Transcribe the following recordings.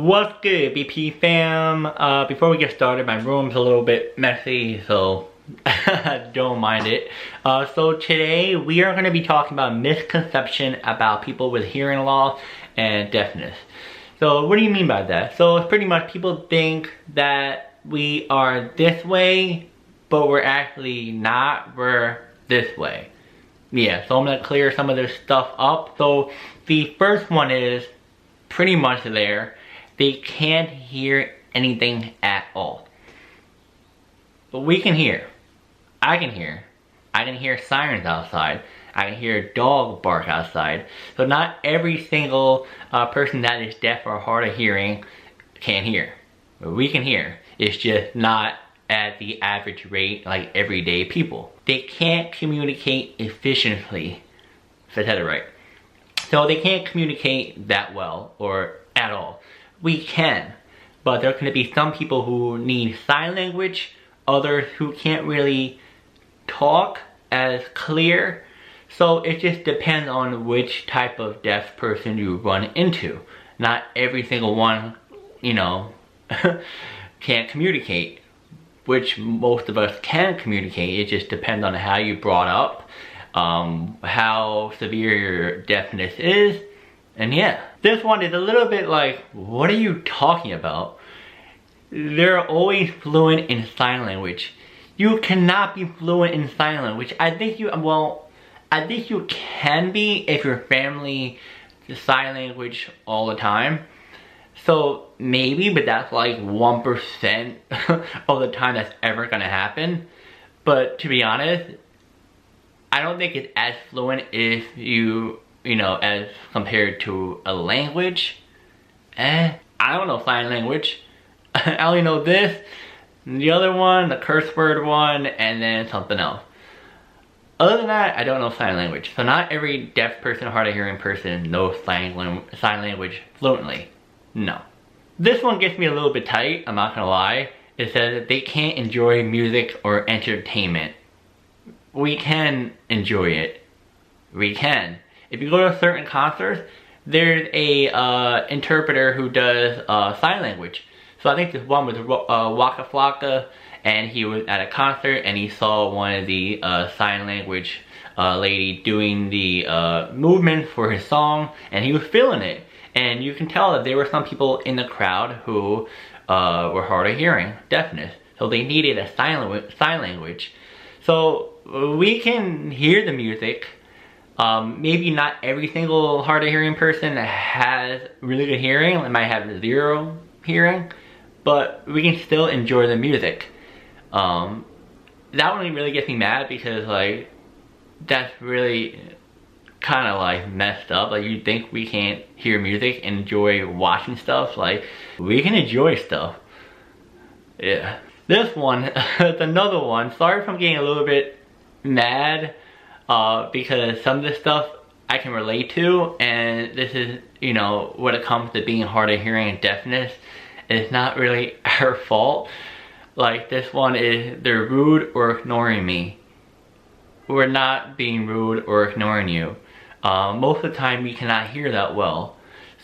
What's good, BP fam? Before we get started, my room's a little bit messy, so don't mind it. So today we are going to be talking about misconception about people with hearing loss and deafness. So what do you mean by that? So it's pretty much people think that we are this way, but we're actually not. We're this way. Yeah, so I'm going to clear some of this stuff up. So the first one is pretty much there. They can't hear anything at all. But we can hear. I can hear. I can hear sirens outside. I can hear a dog bark outside. So not every single person that is deaf or hard of hearing can hear. But we can hear. It's just not at the average rate like everyday people. They can't communicate efficiently, if I said it right. So they can't communicate that well or at all. We can, but there are going to be some people who need sign language, others who can't really talk as clear. So it just depends on which type of deaf person you run into. Not every single one, can't communicate, which most of us can communicate. It just depends on how you brought up, how severe your deafness is. And yeah, this one is a little bit like, what are you talking about? They're always fluent in sign language. You cannot be fluent in sign language. I think you can be if your family sign language all the time. So maybe, but that's like 1% of the time that's ever gonna happen. But to be honest, I don't think it's as fluent if as compared to a language. I don't know sign language. I only know this, the other one, the curse word one, and then something else. Other than that, I don't know sign language. So not every deaf person or hard of hearing person knows sign language fluently. No. This one gets me a little bit tight, I'm not gonna lie. It says that they can't enjoy music or entertainment. We can enjoy it. We can. If you go to certain concerts, there's a interpreter who does sign language. So I think this one was Waka Flocka, and he was at a concert and he saw one of the sign language lady doing the movement for his song, and he was feeling it. And you can tell that there were some people in the crowd who were hard of hearing, deafness. So they needed a sign language. So we can hear the music. Maybe not every single hard of hearing person has really good hearing. They might have zero hearing, but we can still enjoy the music. That one really gets me mad because that's really kind of messed up. You think we can't hear music and enjoy watching stuff? We can enjoy stuff. Yeah. This one is another one. Sorry if I'm getting a little bit mad. Because some of this stuff I can relate to, and this is, when it comes to being hard of hearing and deafness, it's not really our fault. This one is, they're rude or ignoring me. We're not being rude or ignoring you. Most of the time we cannot hear that well.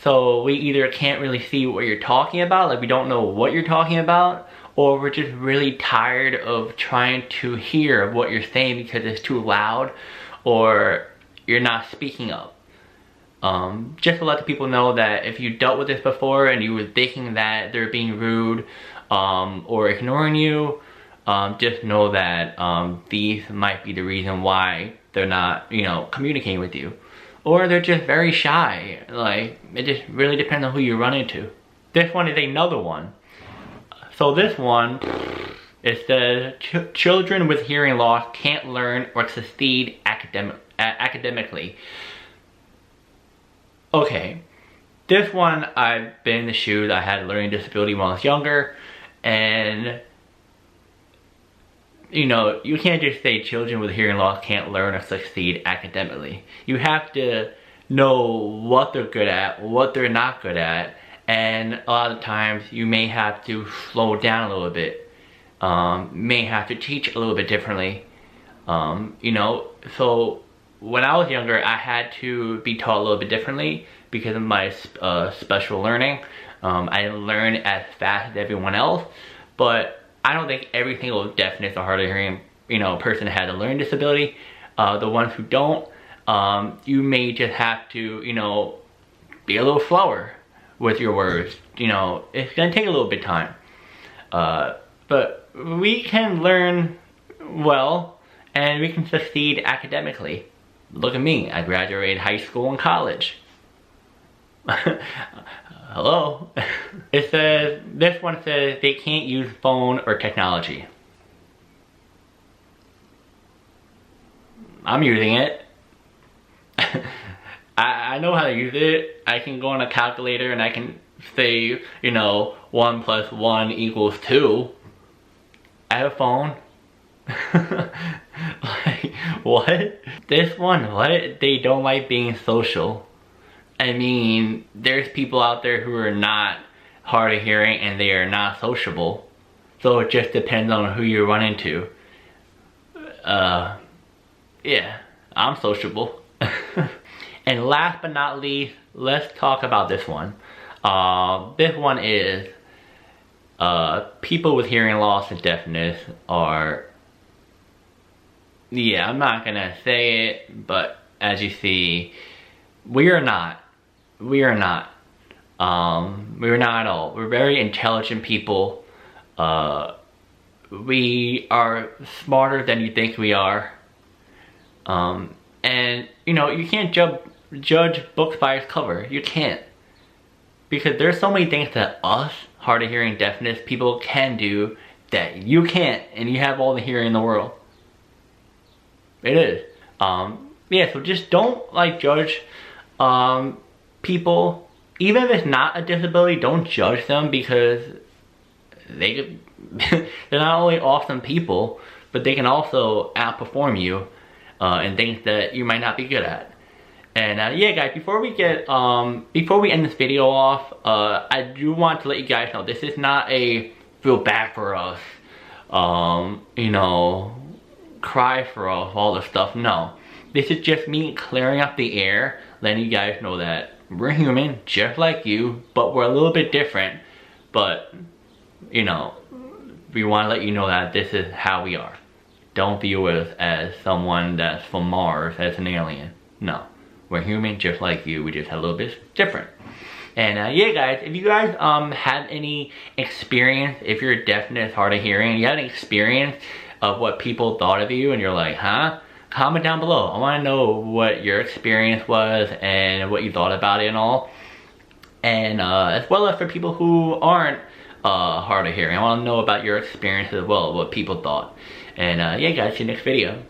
So we either can't really see what you're talking about, we don't know what you're talking about, or we're just really tired of trying to hear what you're saying because it's too loud or you're not speaking up. Just to let the people know that if you dealt with this before and you were thinking that they're being rude or ignoring you, just know that these might be the reason why they're not, communicating with you. Or they're just very shy. It just really depends on who you run into. This one is another one. So this one, it says, children with hearing loss can't learn or succeed academically. Okay, this one, I've been in the shoes. I had a learning disability when I was younger, and you can't just say children with hearing loss can't learn or succeed academically. You have to know what they're good at, what they're not good at, and a lot of times you may have to slow down a little bit. May have to teach a little bit differently. So when I was younger, I had to be taught a little bit differently because of my special learning. I didn't learn as fast as everyone else, but I don't think every single deafness or hard of hearing, person has a learning disability. The ones who don't, you may just have to, be a little slower with your words. It's gonna take a little bit of time. But we can learn well, and we can succeed academically. Look at me, I graduated high school and college. Hello? This one says they can't use phone or technology. I'm using it. I know how to use it. I can go on a calculator and I can say, 1 + 1 = 2. I have a phone. Like, what? This one, what? They don't like being social. I mean, there's people out there who are not hard of hearing and they are not sociable. So it just depends on who you run into. Yeah, I'm sociable. And last but not least, let's talk about this one. This one is people with hearing loss and deafness are, yeah, I'm not gonna say it, but as you see, we are not at all. We're very intelligent people. We are smarter than you think we are. And you can't judge books by its cover. You can't. Because there's so many things that us, hard of hearing deafness people can do that you can't, and you have all the hearing in the world. It is. Yeah, so just don't judge people. Even if it's not a disability, don't judge them, because they're not only awesome people, but they can also outperform you in things that you might not be good at. And yeah, guys, before we end this video off, I do want to let you guys know this is not a feel bad for us, cry for us, all this stuff. No, this is just me clearing up the air, letting you guys know that we're human, just like you, but we're a little bit different. But we want to let you know that this is how we are. Don't view us as someone that's from Mars, as an alien. No. We're human just like you, we just have a little bit different. And yeah, guys, if you guys had any experience, if you're deafness, hard of hearing, you had an experience of what people thought of you and you're like, huh? Comment down below. I want to know what your experience was and what you thought about it and all. And as well as for people who aren't hard of hearing, I want to know about your experience as well, what people thought. And yeah, guys, see you next video.